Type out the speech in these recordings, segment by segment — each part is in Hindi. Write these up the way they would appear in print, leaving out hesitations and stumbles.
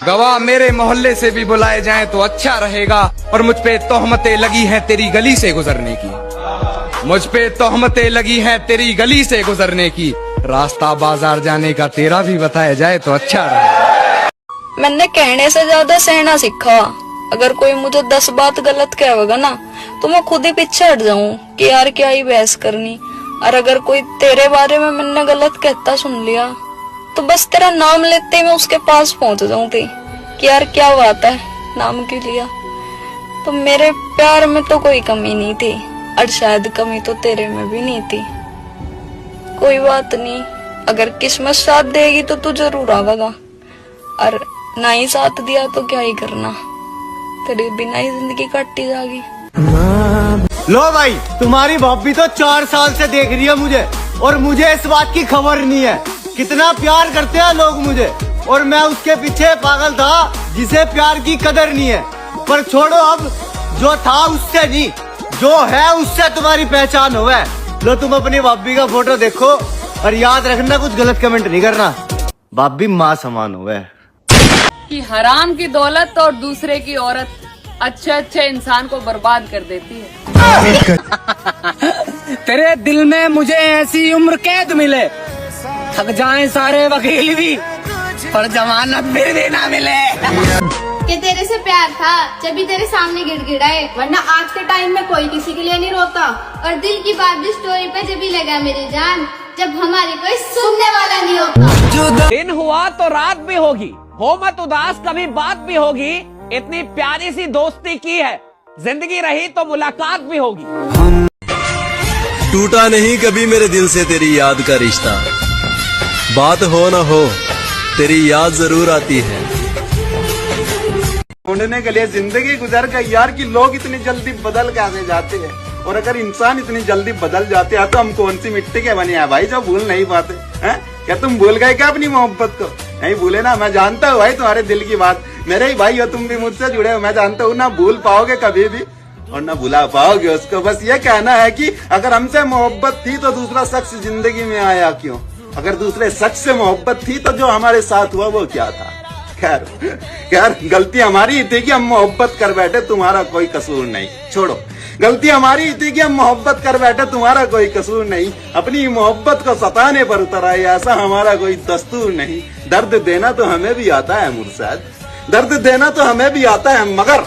गवाह मेरे मोहल्ले से भी बुलाए जाएं तो अच्छा रहेगा, और मुझ पे तोहमतें लगी हैं तेरी गली से गुजरने की। मुझ पे तोहमतें लगी हैं तेरी गली से गुजरने की। रास्ता बाजार जाने का तेरा भी बताया जाए तो अच्छा रहेगा। मैंने कहने से ज्यादा सहना सीखा। अगर कोई मुझे 10 बात गलत कहेगा ना तो मैं खुद ही पीछे हट जाऊं कि यार क्या ही बहस करनी। और अगर कोई तेरे बारे में मैंने गलत कहता सुन लिया तो बस तेरा नाम लेते ही मैं उसके पास पहुंच जाऊं थी कि यार क्या बात है, नाम क्यों लिया। तो मेरे प्यार में तो कोई कमी नहीं थी, और शायद कमी तो तेरे में भी नहीं थी। कोई बात नहीं, अगर किस्मत साथ देगी तो तू जरूर आवेगा, और ना ही साथ दिया तो क्या ही करना, तेरी बिना ही जिंदगी काटी जाएगी। लो भाई, तुम्हारी भाभी तो 4 साल से देख रही है मुझे, और मुझे इस बात की खबर नहीं है कितना प्यार करते हैं लोग मुझे, और मैं उसके पीछे पागल था जिसे प्यार की कदर नहीं है। पर छोड़ो, अब जो था उससे नहीं, जो है उससे तुम्हारी पहचान हो है। लो तुम अपनी भाभी का फोटो देखो, और याद रखना कुछ गलत कमेंट नहीं करना। भाभी माँ समान हो है कि हराम की दौलत और दूसरे की औरत अच्छे इंसान को बर्बाद कर देती है। तेरे दिल में मुझे ऐसी उम्र कैद मिले, थक जाएं सारे वकील भी, पर जमानत फिर भी ना मिले। कि तेरे से प्यार था जब भी तेरे सामने गिड़गिड़ाए, वरना आज के टाइम में कोई किसी के लिए नहीं रोता। और दिल की बात भी स्टोरी पे जब भी लगा मेरी जान, जब हमारी कोई सुनने वाला नहीं होता। दिन हुआ तो रात भी होगी, हो मत उदास कभी बात भी होगी। इतनी प्यारी सी दोस्ती की है, जिंदगी रही तो मुलाकात भी होगी। टूटा नहीं कभी मेरे दिल से तेरी याद का रिश्ता, बात हो न हो तेरी याद जरूर आती है। ढूंढने के लिए जिंदगी गुजर गई यार कि लोग इतनी जल्दी बदल कैसे जाते हैं, और अगर इंसान इतनी जल्दी बदल जाते हैं तो हम कौन सी मिट्टी के बने हैं भाई जो भूल नहीं पाते हैं। क्या तुम भूल गए क्या अपनी मोहब्बत को? नहीं भूले ना। मैं जानता हूँ भाई तुम्हारे दिल की बात, मेरे ही भाई हो तुम भी, मुझसे जुड़े हो। मैं जानता हूँ ना भूल पाओगे कभी भी, और ना भुला पाओगे उसको। बस ये कहना है कि अगर हमसे मोहब्बत थी तो दूसरा शख्स जिंदगी में आया क्यों? अगर दूसरे शख्स से मोहब्बत थी तो जो हमारे साथ हुआ वो क्या था? खैर गलती हमारी ही थी कि हम मोहब्बत कर बैठे, तुम्हारा कोई कसूर नहीं। छोड़ो, गलती हमारी ही थी कि हम मोहब्बत कर बैठे, तुम्हारा कोई कसूर नहीं। अपनी मोहब्बत को सताने पर उतर आए, ऐसा हमारा कोई दस्तूर नहीं। दर्द देना तो हमें भी आता है मुर्शद, दर्द देना तो हमें भी आता है, मगर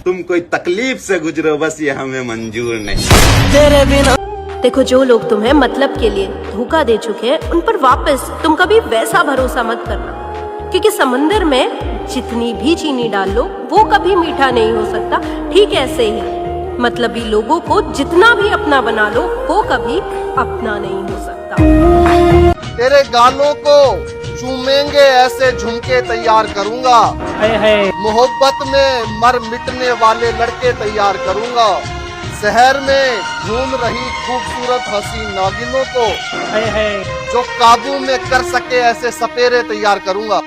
तुम कोई तकलीफ से गुजरो बस ये हमें मंजूर नहीं। तेरे बिना देखो, जो लोग तुम्हें मतलब के लिए धोखा दे चुके हैं उन पर वापस तुम कभी वैसा भरोसा मत करना, क्योंकि समंदर में जितनी भी चीनी डाल लो वो कभी मीठा नहीं हो सकता। ठीक ऐसे ही मतलबी लोगों को जितना भी अपना बना लो वो कभी अपना नहीं हो सकता। तेरे गालों को चूमेंगे ऐसे झुमके तैयार करूंगा, मोहब्बत में मर मिटने वाले लड़के तैयार करूंगा, शहर में घूम रही खूबसूरत हंसी नागिनों को जो काबू में कर सके ऐसे सपेरे तैयार करूंगा।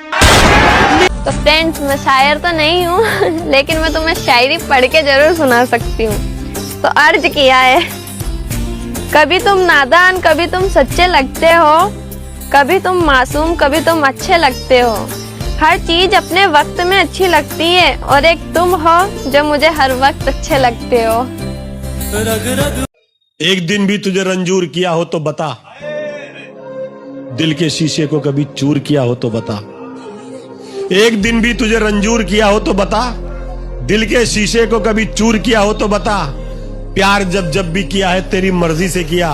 तो फ्रेंड्स, मैं शायर तो नहीं हूँ लेकिन मैं तुम्हें शायरी पढ़ के जरूर सुना सकती हूँ। तो अर्ज किया है, कभी तुम नादान कभी तुम सच्चे लगते हो, कभी तुम मासूम कभी तुम अच्छे लगते हो। हर चीज अपने वक्त में अच्छी लगती है, और एक तुम हो जो मुझे हर वक्त अच्छे लगते हो। एक दिन भी तुझे रंजूर किया हो तो बता, दिल के शीशे को कभी चूर किया हो तो बता। एक दिन भी तुझे रंजूर किया हो तो बता, दिल के शीशे को कभी चूर किया हो तो बता। प्यार जब जब भी किया है तेरी मर्जी से किया,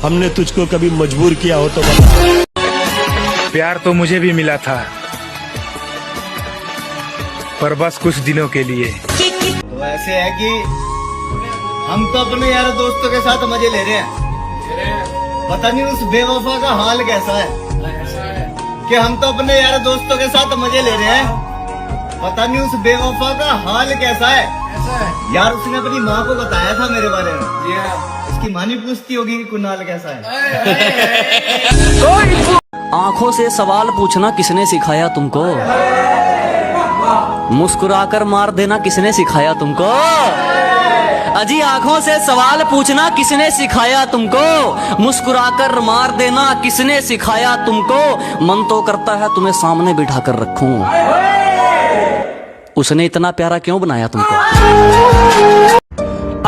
हमने तुझको कभी मजबूर किया हो तो बता। प्यार तो मुझे भी मिला था, पर बस कुछ दिनों के लिए। तो ऐसे है कि हम तो अपने यार दोस्तों के साथ मजे ले रहे हैं, पता नहीं उस बेवफा का हाल कैसा है। कि हम तो अपने यार दोस्तों के साथ मजे ले रहे हैं, पता नहीं उस बेवफा का हाल कैसा है। यार उसने अपनी माँ को बताया था मेरे बारे में, उसकी माँ नहीं पूछती होगी कि कुणाल कैसा है। आंखों से सवाल पूछना किसने सिखाया तुमको, मुस्कुराकर मार देना किसने सिखाया तुमको। अजी आंखों से सवाल पूछना किसने सिखाया तुमको, मुस्कुराकर मार देना किसने सिखाया तुमको। मन तो करता है तुम्हें सामने बिठा कर रखूं, उसने इतना प्यारा क्यों बनाया तुमको?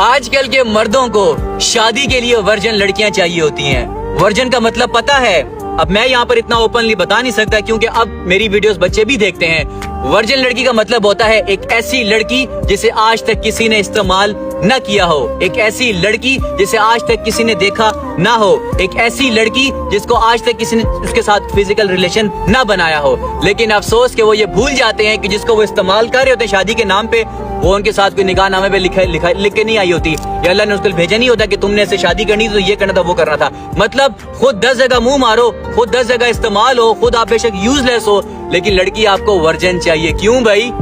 आजकल के मर्दों को शादी के लिए वर्जिन लड़कियां चाहिए होती हैं। वर्जिन का मतलब पता है? अब मैं यहाँ पर इतना ओपनली बता नहीं सकता क्योंकि अब मेरी वीडियोस बच्चे भी देखते हैं। वर्जिन लड़की का मतलब होता है एक ऐसी लड़की जिसे आज तक किसी ने इस्तेमाल न किया हो, एक ऐसी लड़की जिसे आज तक किसी ने देखा ना हो, एक ऐसी लड़की जिसको आज तक किसी ने उसके साथ फिजिकल रिलेशन ना बनाया हो। लेकिन अफसोस कि वो ये भूल जाते हैं कि जिसको वो इस्तेमाल कर रहे होते हैं शादी के नाम पे, वो उनके साथ कोई निकाहनामे पे लिख के नहीं आई होती, या अल्लाह ने उसको भेजा नहीं होता कि तुमने ऐसे शादी करनी तो ये करना था, वो करना था। मतलब खुद 10 जगह मुंह मारो, खुद 10 जगह इस्तेमाल हो, खुद आप बेशक यूजलेस हो, लेकिन लड़की आपको वर्जिन चाहिए। क्यों भाई?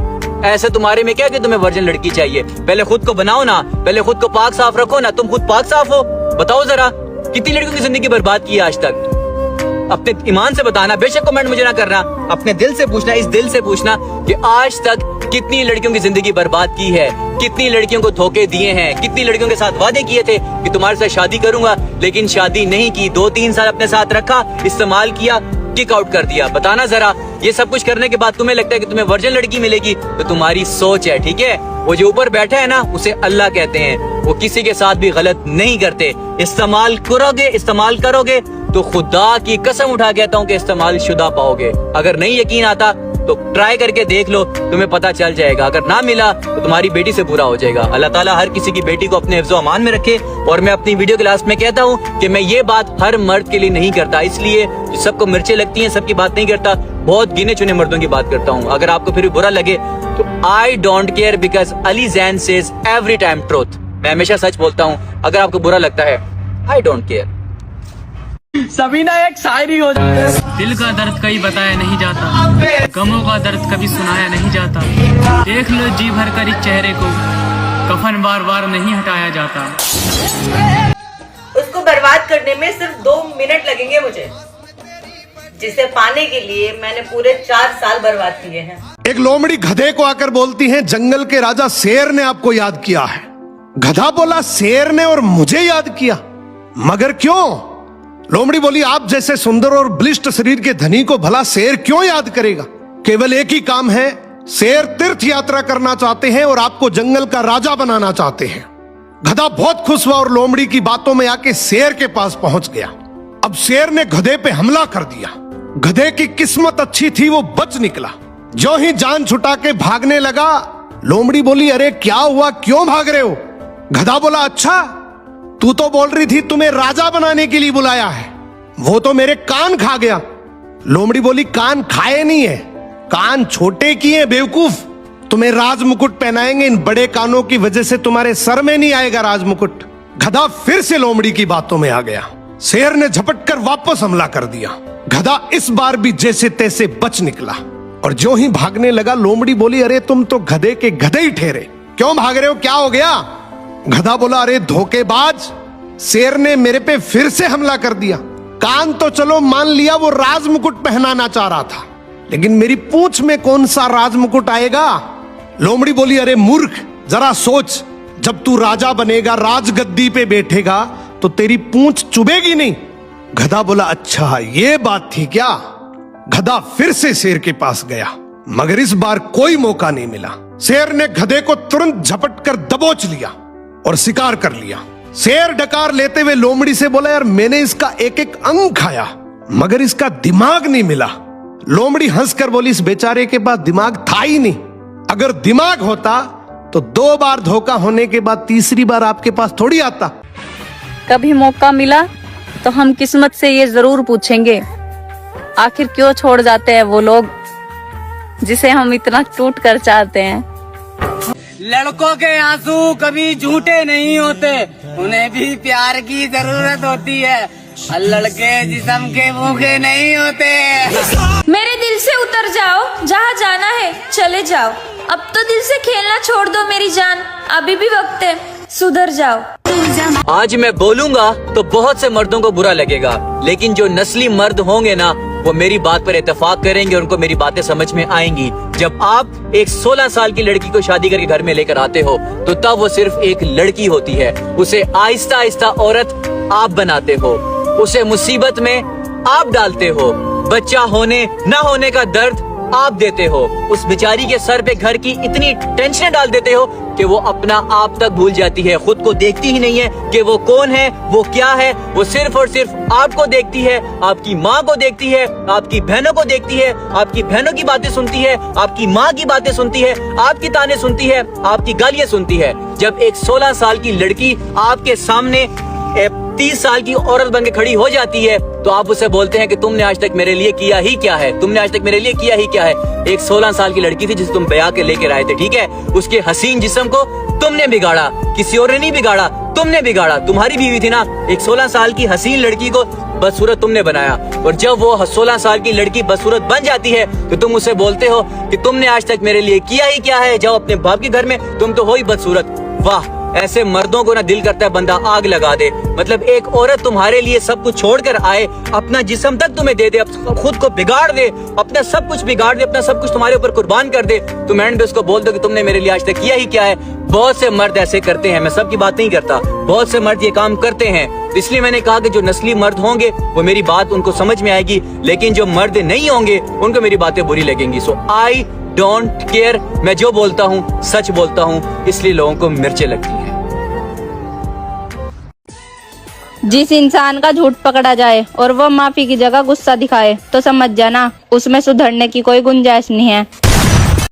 ऐसा तुम्हारे में क्या कि तुम्हें वर्जिन लड़की चाहिए? पहले खुद को बनाओ ना, पहले खुद को पाक साफ रखो ना। तुम खुद पाक साफ हो? बताओ जरा, कितनी लड़कियों की जिंदगी बर्बाद की है आज तक? अपने ईमान से बताना, बेशक कमेंट मुझे ना करना, अपने दिल से पूछना, इस दिल से पूछना कि आज तक कितनी लड़कियों की जिंदगी बर्बाद की है, कितनी लड़कियों को धोखे दिए हैं, कितनी लड़कियों के साथ वादे किए थे कि तुम्हारे साथ शादी करूंगा, लेकिन शादी नहीं की, 2-3 साल अपने साथ रखा, इस्तेमाल किया, किक आउट कर दिया। बताना जरा, ये सब कुछ करने के बाद तुम्हें लगता है कि तुम्हें वर्जिन लड़की मिलेगी, तो तुम्हारी सोच है, ठीक है? वो जो ऊपर बैठा है ना, उसे अल्लाह कहते हैं, वो किसी के साथ भी गलत नहीं करते। इस्तेमाल करोगे तो खुदा की कसम उठा कहता हूँ कि इस्तेमाल शुदा पाओगे। अगर नहीं यकीन आता तो ट्राई करके देख लो, तुम्हें पता चल जाएगा। अगर ना मिला तो तुम्हारी बेटी से बुरा हो जाएगा। अल्लाह ताला हर किसी की बेटी को अपने हिफ्ज़ो अमान में रखे। और मैं अपनी वीडियो के लास्ट में कहता हूँ कि मैं ये बात हर मर्द के लिए नहीं करता, इसलिए सबको मिर्चें लगती हैं, सबकी बात नहीं करता, बहुत गिने चुने मर्दों की बात करता हूँ। अगर आपको फिर भी बुरा लगे तो I don't care, because Ali Jain says every time truth. मैं हमेशा सच बोलता हूँ। अगर आपको बुरा लगता है, आई डोंट केयर। सबीना एक शायरी हो जाए। दिल का दर्द कहीं बताया नहीं जाता, गमों का दर्द कभी सुनाया नहीं जाता। देख लो जी भर कर इस चेहरे को, कफन बार बार नहीं हटाया जाता। उसको बर्बाद करने में सिर्फ 2 मिनट लगेंगे मुझे, जिसे पाने के लिए मैंने पूरे 4 साल बर्बाद किए हैं। एक लोमड़ी गधे को आकर बोलती है, जंगल के राजा शेर ने आपको याद किया है। गधा बोला, शेर ने और मुझे याद किया, मगर क्यों? लोमड़ी बोली, आप जैसे सुंदर और बलिष्ठ शरीर के धनी को भला शेर क्यों याद करेगा? केवल एक ही काम है, शेर तीर्थ यात्रा करना चाहते हैं और आपको जंगल का राजा बनाना चाहते हैं। गधा बहुत खुश हुआ और लोमड़ी की बातों में आके शेर के पास पहुंच गया। अब शेर ने गधे पे हमला कर दिया। गधे की किस्मत अच्छी थी, वो बच निकला। जो ही जान छुटा के भागने लगा, लोमड़ी बोली, अरे क्या हुआ, क्यों भाग रहे हो? गधा बोला, अच्छा तू तो बोल रही थी तुम्हें राजा बनाने के लिए बुलाया है, वो तो मेरे कान खा गया। लोमड़ी बोली, कान खाए नहीं है, कान छोटे किए बेवकूफ। तुम्हें राज मुकुट पहनाएंगे, इन बड़े कानों की वजह से तुम्हारे सर में नहीं आएगा राज मुकुट। गधा फिर से लोमड़ी की बातों में आ गया। शेर ने झपट कर वापस हमला कर दिया। गधा इस बार भी जैसे तैसे बच निकला और जो ही भागने लगा, लोमड़ी बोली, अरे तुम तो गधे के गधे ही ठहरे, क्यों भाग रहे हो, क्या हो गया? गधा बोला, अरे धोखेबाज, शेर ने मेरे पे फिर से हमला कर दिया। कान तो चलो मान लिया, वो राज मुकुट पहनाना चाह रहा था, लेकिन मेरी पूंछ में कौन सा राज मुकुट आएगा? लोमड़ी बोली, अरे मूर्ख, जरा सोच, जब तू राजा बनेगा, राजगद्दी पे बैठेगा, तो तेरी पूंछ चुभेगी नहीं। गधा बोला, अच्छा ये बात थी क्या? गधा फिर से शेर के पास गया, मगर इस बार कोई मौका नहीं मिला। शेर ने गधे को तुरंत झपट कर दबोच लिया और शिकार कर लिया। शेर डकार लेते हुए लोमड़ी से बोला, यार मैंने इसका एक एक अंग खाया, मगर इसका दिमाग नहीं मिला। लोमड़ी हंसकर बोली, इस बेचारे के पास दिमाग था ही नहीं। अगर दिमाग होता तो 2 बार धोखा होने के बाद तीसरी बार आपके पास थोड़ी आता। कभी मौका मिला तो हम किस्मत से ये जरूर पूछेंगे, आखिर क्यों छोड़ जाते हैं वो लोग जिसे हम इतना टूट कर चाहते हैं। लड़कों के आंसू कभी झूठे नहीं होते, उन्हें भी प्यार की जरूरत होती है, और लड़के जिस्म के भूखे नहीं होते। मेरे दिल से उतर जाओ, जहाँ जाना है चले जाओ। अब तो दिल से खेलना छोड़ दो मेरी जान, अभी भी वक्त है, सुधर जाओ। आज मैं बोलूंगा तो बहुत से मर्दों को बुरा लगेगा, लेकिन जो नस्ली मर्द होंगे ना, वो मेरी बात पर इत्तेफाक करेंगे, उनको मेरी बातें समझ में आएंगी। जब आप एक 16 साल की लड़की को शादी करके घर में लेकर आते हो, तो तब वो सिर्फ एक लड़की होती है। उसे आहिस्ता आहिस्ता औरत आप बनाते हो, उसे मुसीबत में आप डालते हो। बच्चा होने न होने का दर्द आप देते हो। उस बेचारी के सर पे घर की इतनी टेंशन डाल देते हो कि वो अपना आप तक भूल जाती है, खुद को देखती ही नहीं है कि वो कौन है, वो क्या है। वो सिर्फ और सिर्फ आपको देखती है, आपकी माँ को देखती है, आपकी बहनों को देखती है, आपकी बहनों की बातें सुनती है, आपकी माँ की बातें सुनती है, आपकी ताने सुनती है, आपकी गालियां सुनती है। जब एक 16 साल की लड़की आपके सामने 30 साल की औरत बन के खड़ी हो जाती है तो आप उसे बोलते हैं कि तुमने आज तक मेरे लिए किया ही क्या है, तुमने आज तक मेरे लिए किया ही क्या है। एक 16 साल की लड़की थी जिसे तुम ब्याह के लेकर आए थे, ठीक है। उसके हसीन जिस्म को तुमने बिगाड़ा, किसी और ने नहीं बिगाड़ा, तुमने बिगाड़ा। तुम्हारी बीवी थी ना, एक 16 साल की हसीन लड़की को बदसूरत तुमने बनाया। और जब वो 16 साल की लड़की बदसूरत बन जाती है तो तुम उसे बोलते हो कि तुमने आज तक मेरे लिए किया ही क्या है, जाओ अपने बाप के घर में, तुम तो हो ही बदसूरत। वाह, ऐसे मर्दों को ना दिल करता है बंदा आग लगा दे। मतलब एक औरत तुम्हारे लिए सब कुछ छोड़कर आए, अपना जिस्म तक तुम्हें दे दे, खुद को बिगाड़ दे, अपना सब कुछ बिगाड़ दे, अपना सब कुछ तुम्हारे ऊपर कुर्बान कर दे, तुम एंड पे उसको बोल दो कि तुमने मेरे लिए आज तक किया ही क्या है। बहुत से मर्द ऐसे करते हैं, मैं सबकी बात नहीं करता, बहुत से मर्द ये काम करते हैं। इसलिए मैंने कहा कि जो नस्ली मर्द होंगे वो मेरी बात उनको समझ में आएगी, लेकिन जो मर्द नहीं होंगे उनको मेरी बातें बुरी लगेंगी। सो आई डोंट केयर, मैं जो बोलता हूँ सच बोलता हूँ, इसलिए लोगों को मिर्चें लगती हैं। जिस इंसान का झूठ पकड़ा जाए और वह माफी की जगह गुस्सा दिखाए तो समझ जाना उसमें सुधरने की कोई गुंजाइश नहीं है।